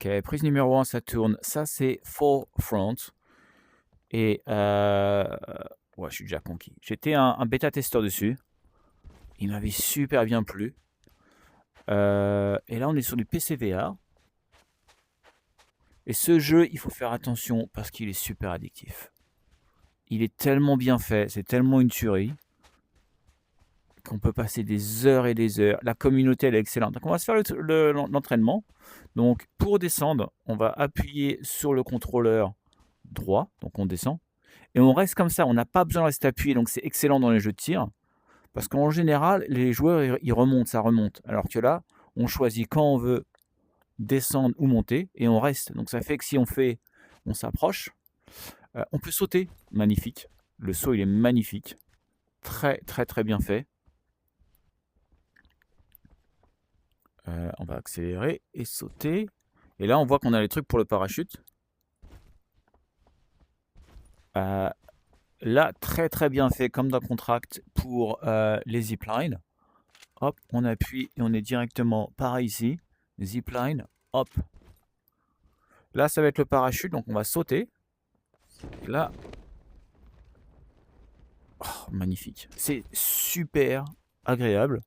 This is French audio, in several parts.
Ok, prise numéro 1, ça tourne. Ça, c'est Full Front. Et ouais, je suis déjà conquis. J'étais un bêta-testeur dessus. Il m'avait super bien plu. Et là, on est sur du PCVR. Et ce jeu, il faut faire attention parce qu'il est super addictif. Il est tellement bien fait, c'est tellement une tuerie qu'on peut passer des heures et des heures. La communauté, elle est excellente. Donc, on va se faire l'entraînement. Donc, pour descendre, on va appuyer sur le contrôleur droit. Donc, on descend. Et on reste comme ça. On n'a pas besoin de rester appuyé. Donc, c'est excellent dans les jeux de tir. Parce qu'en général, les joueurs, ils remontent, ça remonte. Alors que là, on choisit quand on veut descendre ou monter. Et on reste. Donc, ça fait que si on s'approche, on peut sauter. Magnifique. Le saut, il est magnifique. Très, très, très bien fait. On va accélérer et sauter. Et là, on voit qu'on a les trucs pour le parachute. Là, très très bien fait, comme dans Contract pour les ziplines. Hop, on appuie et on est directement par ici. Zipline, hop. Là, ça va être le parachute, donc on va sauter. Et là, oh, magnifique. C'est super agréable.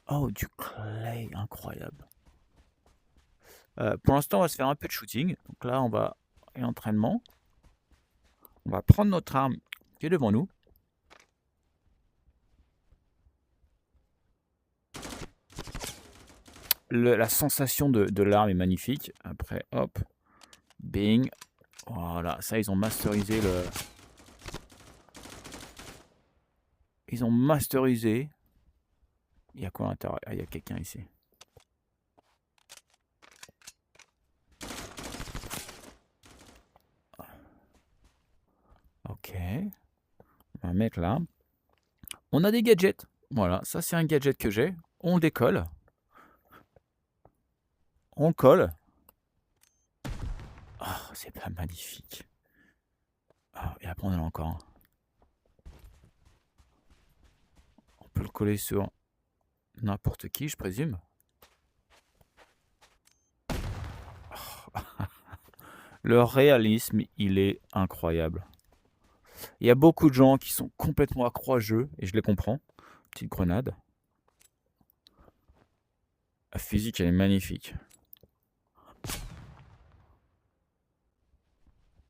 Oh, du clay, incroyable. Pour l'instant, on va se faire un peu de shooting. Donc là, on va... Et entraînement. On va prendre notre arme qui est devant nous. La sensation de l'arme est magnifique. Après, hop. Bing. Voilà, ça, ils ont masterisé le... Ils ont masterisé. Il y a quoi à l'intérieur? Ah, il y a quelqu'un ici. Ok. On va mettre là. On a des gadgets. Voilà, ça c'est un gadget que j'ai. On le décolle. On le colle. Oh, c'est pas magnifique. Oh, et après on en a encore un. On peut le coller sur n'importe qui, je présume. Oh. Le réalisme, il est incroyable. Il y a beaucoup de gens qui sont complètement accro à jeu, et je les comprends. Petite grenade. La physique, elle est magnifique.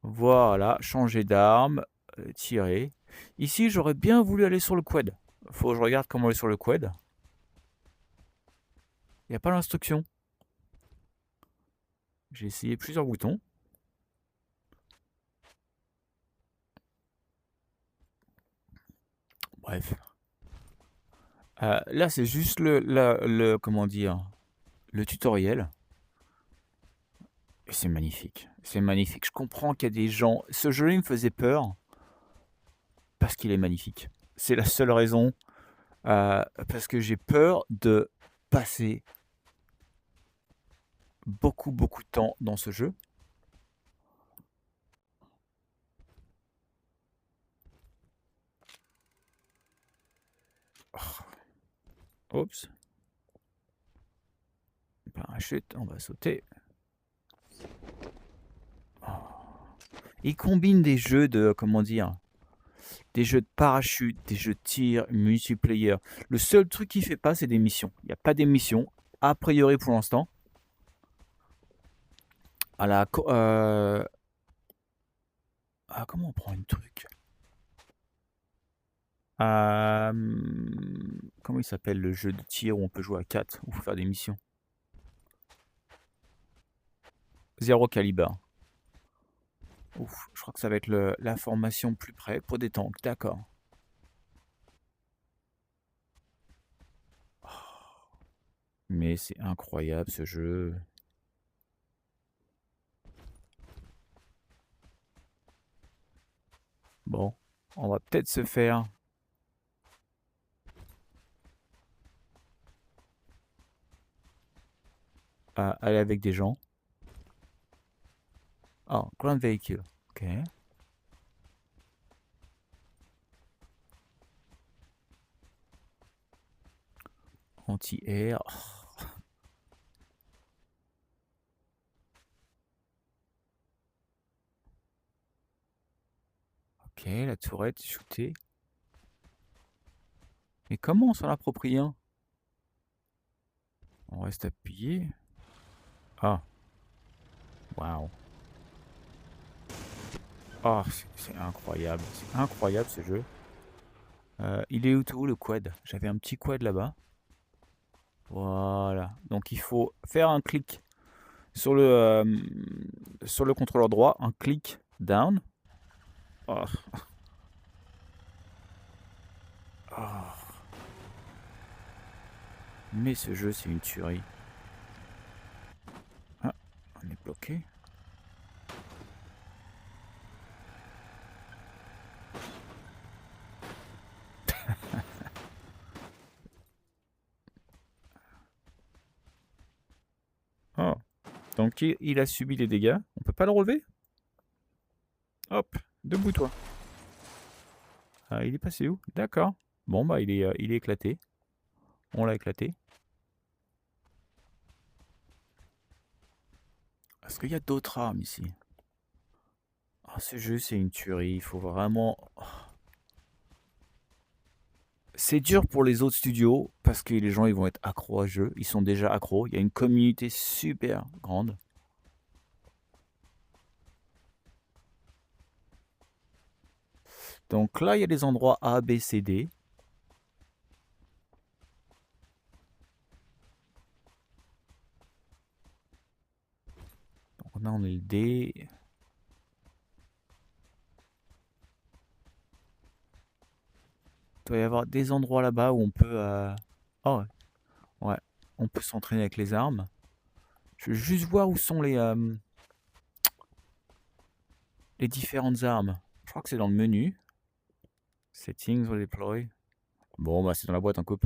Voilà, changer d'arme, tirer. Ici, j'aurais bien voulu aller sur le quad. Faut que je regarde comment aller sur le quad. Il n'y a pas l'instruction. J'ai essayé plusieurs boutons. Bref. Là, c'est juste comment dire, le tutoriel. Et c'est magnifique. C'est magnifique. Je comprends qu'il y a des gens... Ce jeu, il me faisait peur parce qu'il est magnifique. C'est la seule raison. Parce que j'ai peur de passer beaucoup, beaucoup de temps dans ce jeu. Oups. Parachute, on va sauter. Oh. Il combine des jeux de, comment dire, des jeux de parachute, des jeux de tir, multiplayer. Le seul truc qu'il fait pas, c'est des missions. Il n'y a pas des missions, a priori pour l'instant. À la, comment on prend un truc? Comment il s'appelle le jeu de tir où on peut jouer à 4, où il faut faire des missions? Zéro calibre. Ouf, je crois que ça va être la formation plus près pour des tanks, d'accord. Oh, mais c'est incroyable ce jeu. Bon, on va peut-être se faire... aller avec des gens. Oh, Ground Vehicle. Ok. Anti-air. Ok, la tourette shootée. Mais comment on s'en approprie un? On reste appuyé. Ah. Waouh. Oh, c'est incroyable. C'est incroyable ce jeu. Il est où tout le quad? J'avais un petit quad là-bas. Voilà. Donc il faut faire un clic sur le contrôleur droit, un clic down. Oh. Oh. Mais ce jeu, c'est une tuerie. Ah, on est bloqué. Oh. Donc il a subi des dégâts. On peut pas le relever? Hop, debout toi. Ah, il est passé où? D'accord. Bon bah il est éclaté. On l'a éclaté. Est-ce qu'il y a d'autres armes ici? Oh, ce jeu c'est une tuerie. Il faut vraiment... C'est dur pour les autres studios parce que les gens ils vont être accros à jeu. Ils sont déjà accros. Il y a une communauté super grande. Donc là, il y a des endroits A, B, C, D. Donc là, on est le D. Il doit y avoir des endroits là-bas où on peut... Oh, ouais. On peut s'entraîner avec les armes. Je veux juste voir où sont les différentes armes. Je crois que c'est dans le menu. Settings, redeploy. Bon, bah c'est dans la boîte en coupe.